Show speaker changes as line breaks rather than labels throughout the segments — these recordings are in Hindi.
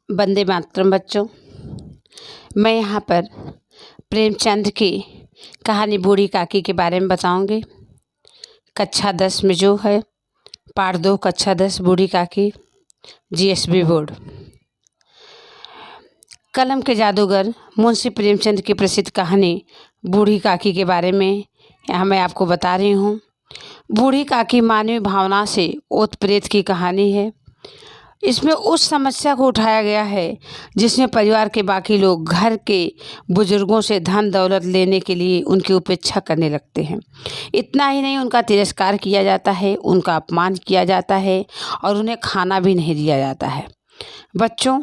वंदे मातरम बच्चों। मैं यहाँ पर प्रेमचंद की कहानी बूढ़ी काकी के बारे में बताऊंगी। कक्षा 10 में जो है, पाठ 2, कक्षा 10, बूढ़ी काकी, जीएसबी बोर्ड। कलम के जादूगर मुंशी प्रेमचंद की प्रसिद्ध कहानी बूढ़ी काकी के बारे में यहाँ मैं आपको बता रही हूँ। बूढ़ी काकी मानवीय भावना से ओत प्रेत की कहानी है। इसमें उस समस्या को उठाया गया है जिसमें परिवार के बाकी लोग घर के बुजुर्गों से धन दौलत लेने के लिए उनकी उपेक्षा करने लगते हैं। इतना ही नहीं, उनका तिरस्कार किया जाता है, उनका अपमान किया जाता है और उन्हें खाना भी नहीं दिया जाता है। बच्चों,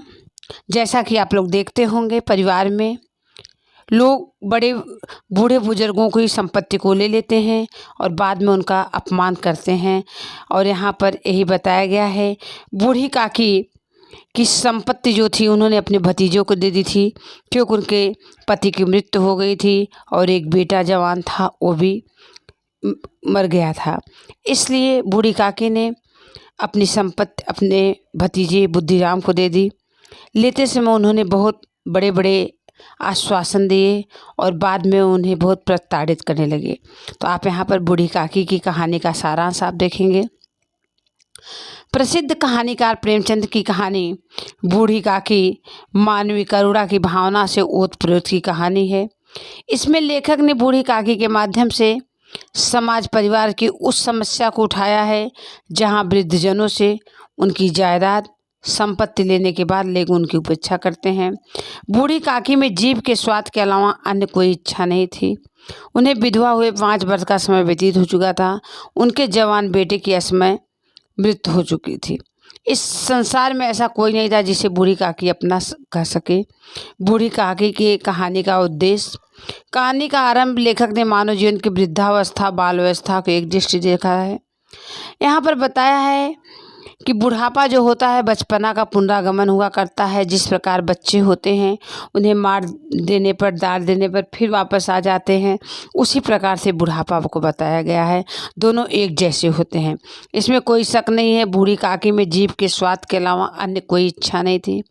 जैसा कि आप लोग देखते होंगे, परिवार में लोग बड़े बूढ़े बुजुर्गों की संपत्ति को ले लेते हैं और बाद में उनका अपमान करते हैं। और यहाँ पर यही बताया गया है, बूढ़ी काकी की संपत्ति जो थी उन्होंने अपने भतीजों को दे दी थी, क्योंकि उनके पति की मृत्यु हो गई थी और एक बेटा जवान था, वो भी मर गया था। इसलिए बूढ़ी काकी ने अपनी संपत्ति अपने भतीजे बुद्धिराम को दे दी। लेते समय उन्होंने बहुत बड़े बड़े आश्वासन दिए और बाद में उन्हें बहुत प्रताड़ित करने लगे। तो आप यहाँ पर बूढ़ी काकी की कहानी का सारांश आप देखेंगे। प्रसिद्ध कहानीकार प्रेमचंद की कहानी बूढ़ी काकी मानवीय करुणा की भावना से ओतप्रोत की कहानी है। इसमें लेखक ने बूढ़ी काकी के माध्यम से समाज परिवार की उस समस्या को उठाया है जहाँ वृद्धजनों से उनकी जायदाद संपत्ति लेने के बाद लोग उनकी उपेक्षा करते हैं। बूढ़ी काकी में जीभ के स्वाद के अलावा अन्य कोई इच्छा नहीं थी। उन्हें विधवा हुए 5 वर्ष का समय व्यतीत हो चुका था। उनके जवान बेटे की असमय मृत्यु हो चुकी थी। इस संसार में ऐसा कोई नहीं था जिसे बूढ़ी काकी अपना कह सके। बूढ़ी काकी की कहानी का उद्देश्य, कहानी का आरंभ लेखक ने मानव जीवन की वृद्धावस्था बाल अवस्था को एक दृष्टि देखा है। यहाँ पर बताया है कि बुढ़ापा जो होता है बचपना का पुनरागमन हुआ करता है। जिस प्रकार बच्चे होते हैं, उन्हें मार देने पर, डांट देने पर फिर वापस आ जाते हैं, उसी प्रकार से बुढ़ापा को बताया गया है। दोनों एक जैसे होते हैं, इसमें कोई शक नहीं है। बूढ़ी काकी में जीभ के स्वाद के अलावा अन्य कोई इच्छा नहीं थी।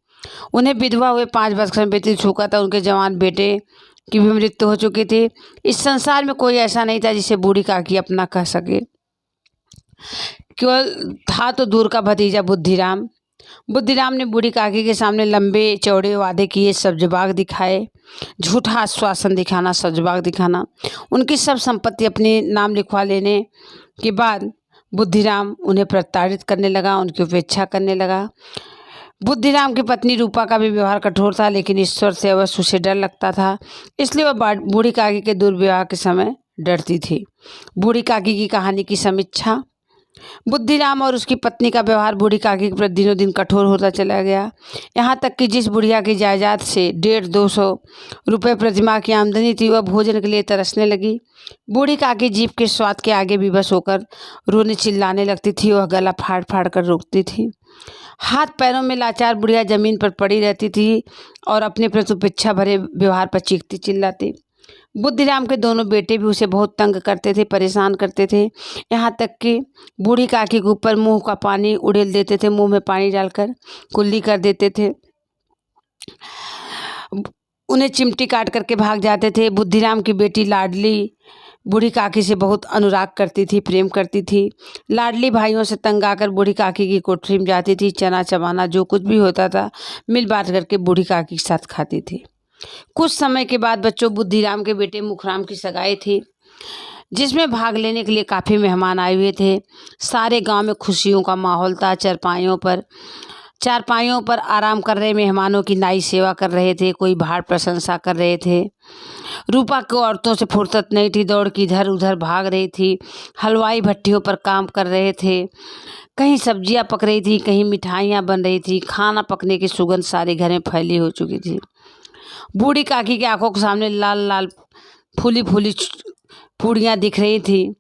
उन्हें विधवा हुए 5 वर्ष में व्यतीत चुका था। उनके जवान बेटे की भी मृत्यु हो चुकी थी। इस संसार में कोई ऐसा नहीं था जिसे बूढ़ी काकी अपना कह सके। केवल था तो दूर का भतीजा बुद्धिराम। बुद्धिराम ने बूढ़ी काकी के सामने लंबे चौड़े वादे किए, सब्जबाग दिखाए, झूठा आश्वासन दिखाना, सब्जबाग दिखाना। उनकी सब संपत्ति अपने नाम लिखवा लेने के बाद बुद्धिराम उन्हें प्रताड़ित करने लगा, उनकी उपेक्षा करने लगा। बुद्धिराम की पत्नी रूपा का भी व्यवहार कठोर था, लेकिन ईश्वर से अवश्य उसे डर लगता था, इसलिए वह बूढ़ी काकी के दुर्व्यवहार के समय डरती थी। बूढ़ी काकी की कहानी की समीक्षा। बुद्धिराम और उसकी पत्नी का व्यवहार बूढ़ी काकी के प्रति दिनों दिन कठोर होता चला गया। यहाँ तक कि जिस बुढ़िया की जायदाद से 150-200 रुपये प्रतिमाह की आमदनी थी, वह भोजन के लिए तरसने लगी। बूढ़ी काकी जीभ के स्वाद के आगे विवश होकर रोने चिल्लाने लगती थी। वह गला फाड़ फाड़ कर रोकती थी। हाथ पैरों में लाचार बुढ़िया जमीन पर पड़ी रहती थी और अपने प्रति उपेक्षा भरे व्यवहार पर चीखती चिल्लाती। बुद्धिराम के दोनों बेटे भी उसे बहुत तंग करते थे, परेशान करते थे। यहाँ तक कि बूढ़ी काकी के ऊपर मुंह का पानी उड़ेल देते थे, मुंह में पानी डालकर कुल्ली कर देते थे, उन्हें चिमटी काट करके भाग जाते थे। बुद्धिराम की बेटी लाडली बूढ़ी काकी से बहुत अनुराग करती थी, प्रेम करती थी। लाडली भाइयों से तंग आकर बूढ़ी काकी की कोठरी में जाती थी। चना चबाना जो कुछ भी होता था मिल बांट करके बूढ़ी काकी के साथ खाती थी। कुछ समय के बाद बच्चों, बुद्धिराम के बेटे मुखराम की सगाई थी, जिसमें भाग लेने के लिए काफ़ी मेहमान आए हुए थे। सारे गांव में खुशियों का माहौल था। चारपाइयों पर आराम कर रहे मेहमानों की नाई सेवा कर रहे थे, कोई भाड़ प्रशंसा कर रहे थे। रूपा को औरतों से फुर्सत नहीं थी, दौड़ की इधर उधर भाग रही थी। हलवाई भट्टियों पर काम कर रहे थे, कहीं सब्जियां पक रही थी, कहीं मिठाइयाँ बन रही थी। खाना पकने की सुगंध सारे घर में फैली हो चुकी थी। बूढ़ी काकी की आंखों के सामने लाल लाल फूली फूली पूड़ियाँ दिख रही थी।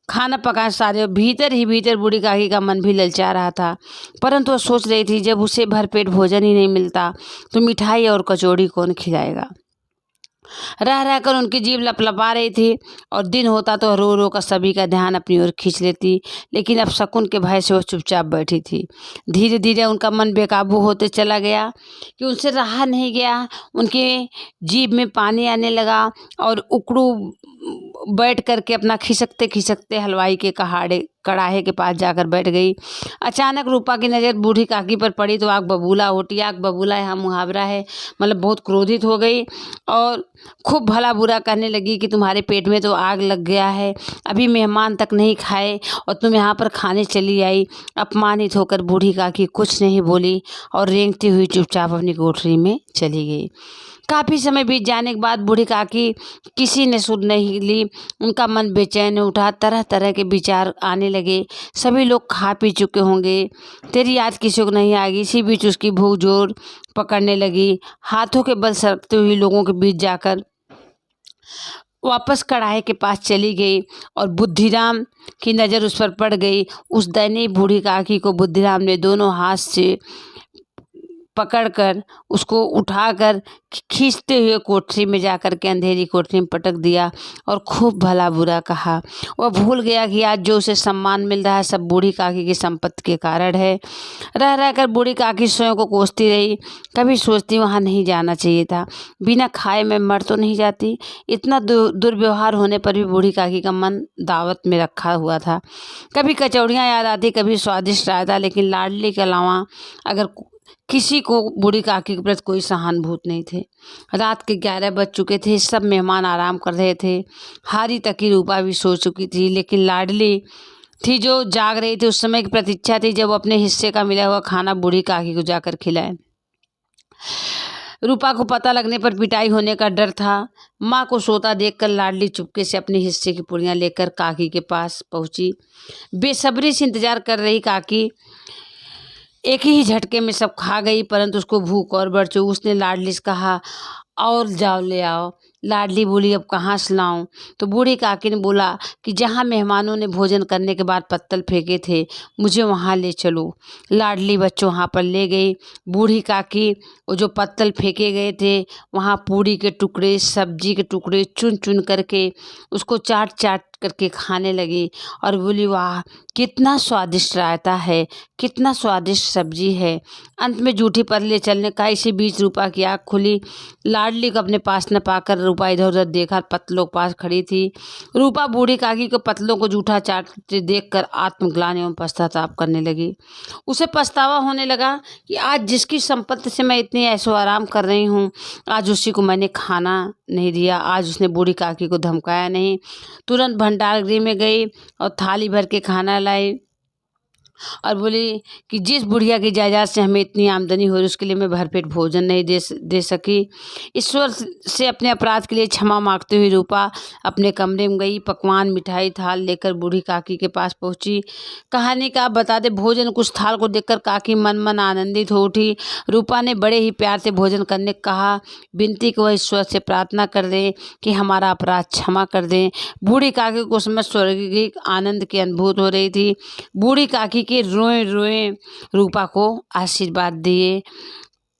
खाना पकाए सारे भीतर ही भीतर बूढ़ी काकी का मन भी ललचा रहा था, परंतु वह सोच रही थी, जब उसे भरपेट भोजन ही नहीं मिलता तो मिठाई और कचौड़ी कौन खिलाएगा। रह रहकर उनकी जीभ लपलपा रही थी और दिन होता तो रो रो कर सभी का ध्यान अपनी ओर खींच लेती, लेकिन अब शकुन के भय से वो चुपचाप बैठी थी। धीरे धीरे उनका मन बेकाबू होते चला गया कि उनसे रहा नहीं गया। उनके जीभ में पानी आने लगा और उकड़ू बैठ करके अपना खिसकते खिसकते हलवाई के कड़ाहे के पास जाकर बैठ गई। अचानक रूपा की नज़र बूढ़ी काकी पर पड़ी तो आग बबूला उठी। आग बबूला यहाँ मुहावरा है, मतलब बहुत क्रोधित हो गई और खूब भला बुरा कहने लगी कि तुम्हारे पेट में तो आग लग गया है, अभी मेहमान तक नहीं खाए और तुम यहाँ पर खाने चली आई। अपमानित होकर बूढ़ी काकी कुछ नहीं बोली और रेंगती हुई चुपचाप अपनी कोठरी में चली गई। काफ़ी समय बीत जाने के बाद बूढ़ी काकी किसी ने सुध नहीं ली। उनका मन बेचैन उठा, तरह तरह के विचार आने लगे। सभी लोग खा पी चुके होंगे, तेरी याद किसी को नहीं आएगी। इसी बीच उसकी भूख जोर पकड़ने लगी। हाथों के बल सरकते हुए लोगों के बीच जाकर वापस कढ़ाई के पास चली गई और बुद्धिराम की नज़र उस पर पड़ गई। उस दयनीय बूढ़ी काकी को बुद्धिराम ने दोनों हाथ से पकड़कर उसको उठाकर खींचते हुए कोठरी में जाकर के अंधेरी कोठरी में पटक दिया और खूब भला बुरा कहा। वह भूल गया कि आज जो उसे सम्मान मिल रहा है सब बूढ़ी काकी की संपत्ति के कारण है। रह रहकर बूढ़ी काकी स्वयं को कोसती रही। कभी सोचती वहाँ नहीं जाना चाहिए था, बिना खाए मैं मर तो नहीं जाती। इतना दुर्व्यवहार होने पर भी बूढ़ी काकी का मन दावत में रखा हुआ था। कभी कचौड़ियाँ याद आती, कभी स्वादिष्ट रायता, लेकिन लाडली के अलावा अगर किसी को बूढ़ी काकी के प्रति कोई सहानुभूति नहीं थे। रात के 11 बज चुके थे, सब मेहमान आराम कर रहे थे। हारी तकी रूपा भी सो चुकी थी, लेकिन लाडली थी जो जाग रही थी। उस समय की प्रतीक्षा थी जब वो अपने हिस्से का मिला हुआ खाना बूढ़ी काकी को जाकर खिलाए। रूपा को पता लगने पर पिटाई होने का डर था। माँ को सोता देखकर लाडली चुपके से अपने हिस्से की पुड़ियाँ लेकर काकी के पास पहुंची। बेसब्री से इंतजार कर रही काकी एक ही झटके में सब खा गई, परंतु उसको भूख और बढ़ चुकी। उसने लाडली से कहा, और जाओ ले आओ। लाडली बोली, अब कहाँ से लाऊं? तो बूढ़ी काकी ने बोला कि जहाँ मेहमानों ने भोजन करने के बाद पत्तल फेंके थे मुझे वहाँ ले चलो। लाडली बच्चों वहाँ पर ले गई। बूढ़ी काकी वो जो पत्तल फेंके गए थे वहाँ पूड़ी के टुकड़े, सब्जी के टुकड़े चुन चुन करके उसको चाट चाट करके खाने लगी और बोली, वाह कितना स्वादिष्ट रायता है, कितना स्वादिष्ट सब्जी है। अंत में जूठी पर ले चलने का। इसी बीच रूपा की आँख खुली। लाडली को अपने पास न पाकर रूपा इधर उधर देखा, पतलों के पास खड़ी थी। रूपा बूढ़ी काकी को पतलों को जूठा चाटते देखकर आत्मग्लानि एवं पश्चाताप करने लगी। उसे पछतावा होने लगा कि आज जिसकी संपत्ति से मैं इतनी ऐशो आराम कर रही हूँ, आज उसी को मैंने खाना नहीं दिया। आज उसने बूढ़ी काकी को धमकाया नहीं। तुरंत भंडार गृह में गई और थाली भर के खाना लाई और बोली कि जिस बुढ़िया की जायदाद से हमें इतनी आमदनी हो रही उसके लिए मैं भरपेट भोजन नहीं दे सकी। ईश्वर से अपने अपराध के लिए क्षमा मांगते हुए रूपा अपने कमरे में गई। पकवान मिठाई थाल लेकर बूढ़ी काकी के पास पहुंची। कहानी का बता दे, भोजन कुछ थाल को देखकर काकी मन मन आनंदित हो उठी। रूपा ने बड़े ही प्यार से भोजन करने को कहा, विनती को वह ईश्वर से प्रार्थना कर दें कि हमारा अपराध क्षमा कर दें। बूढ़ी काकी को उसमें स्वर्गिक आनंद की अनुभूति हो रही थी। बूढ़ी काकी के रोए रोए रूपा को आशीर्वाद दिए।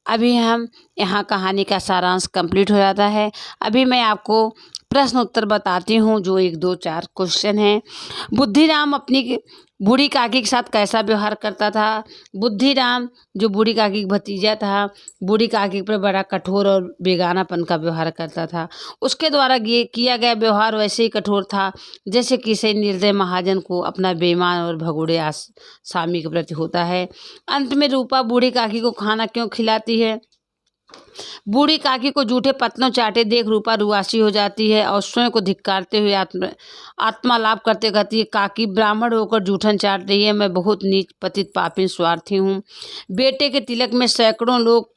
अभी हम यहाँ कहानी का सारांश कंप्लीट हो जाता है। अभी मैं आपको प्रश्न उत्तर बताती हूँ, जो 1 2 4 क्वेश्चन हैं। बुद्धिराम अपनी बूढ़ी काकी के साथ कैसा व्यवहार करता था? बुद्धिराम जो बूढ़ी काकी का भतीजा था, बूढ़ी काकी पर बड़ा कठोर और बेगानापन का व्यवहार करता था। उसके द्वारा किया गया व्यवहार वैसे ही कठोर था जैसे किसी निर्दय महाजन को अपना बेईमान और भगोड़े स्वामी के प्रति होता है। अंत में रूपा बूढ़ी काकी को खाना क्यों खिलाती है? बूढ़ी काकी को जूठे पतलों चाटे देख रूपा रुआसी हो जाती है और स्वयं को धिक्कारते हुए आत्मा लाभ करते कहती है, काकी ब्राह्मण होकर जूठन चाट रही है, मैं बहुत नीच पतित पापी स्वार्थी हूँ। बेटे के तिलक में सैकड़ों लोग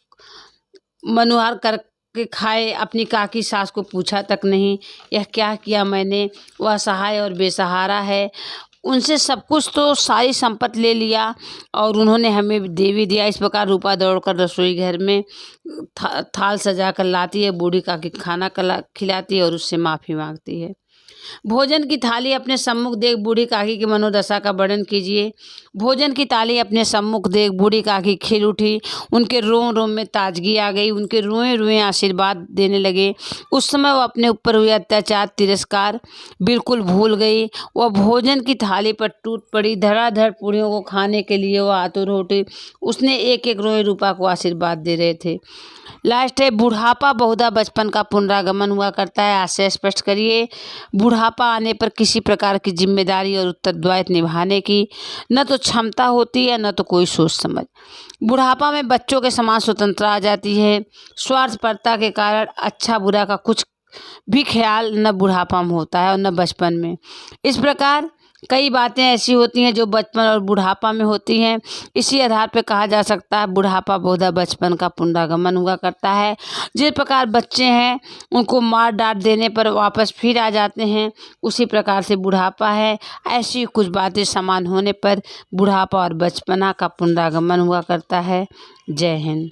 मनुहार करके खाए, अपनी काकी सास को पूछा तक नहीं, यह क्या किया मैंने? वह असहाय और बेसहारा है, उनसे सब कुछ तो सारी संपत्ति ले लिया और उन्होंने हमें दे भी दिया। इस प्रकार रूपा दौड़कर रसोई घर में थाल सजा कर लाती है, बूढ़ी काकी खाना खिलाती है और उससे माफ़ी मांगती है। भोजन की थाली अपने सम्मुख देख बूढ़ी काकी की मनोदशा का वर्णन कीजिए। भोजन की थाली अपने सम्मुख देख बूढ़ी काकी खिल उठी। उनके रोम रोम में ताजगी आ गई। उनके रुए रुए आशीर्वाद देने लगे। उस समय वह अपने ऊपर हुए अत्याचार तिरस्कार बिल्कुल भूल गई। वह भोजन की थाली पर टूट पड़ी। धड़ाधड़ पूड़ियों को खाने के लिए वह आतुर हो उठी। उसने एक एक रोए रूपा को आशीर्वाद दे रहे थे। लास्ट है, बुढ़ापा बहुधा बचपन का पुनरागमन हुआ करता है। आशय स्पष्ट करिए। बुढ़ापा आने पर किसी प्रकार की जिम्मेदारी और उत्तरदायित्व निभाने की न तो क्षमता होती है, न तो कोई सोच समझ। बुढ़ापा में बच्चों के समान स्वतंत्रता आ जाती है। स्वार्थपरता के कारण अच्छा बुरा का कुछ भी ख्याल न बुढ़ापा में होता है और न बचपन में। इस प्रकार कई बातें ऐसी होती हैं जो बचपन और बुढ़ापा में होती हैं। इसी आधार पर कहा जा सकता है बुढ़ापा बहुधा बचपन का पुनरागमन हुआ करता है। जिस प्रकार बच्चे हैं उनको मार डांट देने पर वापस फिर आ जाते हैं, उसी प्रकार से बुढ़ापा है। ऐसी कुछ बातें समान होने पर बुढ़ापा और बचपना का पुनरागमन हुआ करता है। जय हिंद।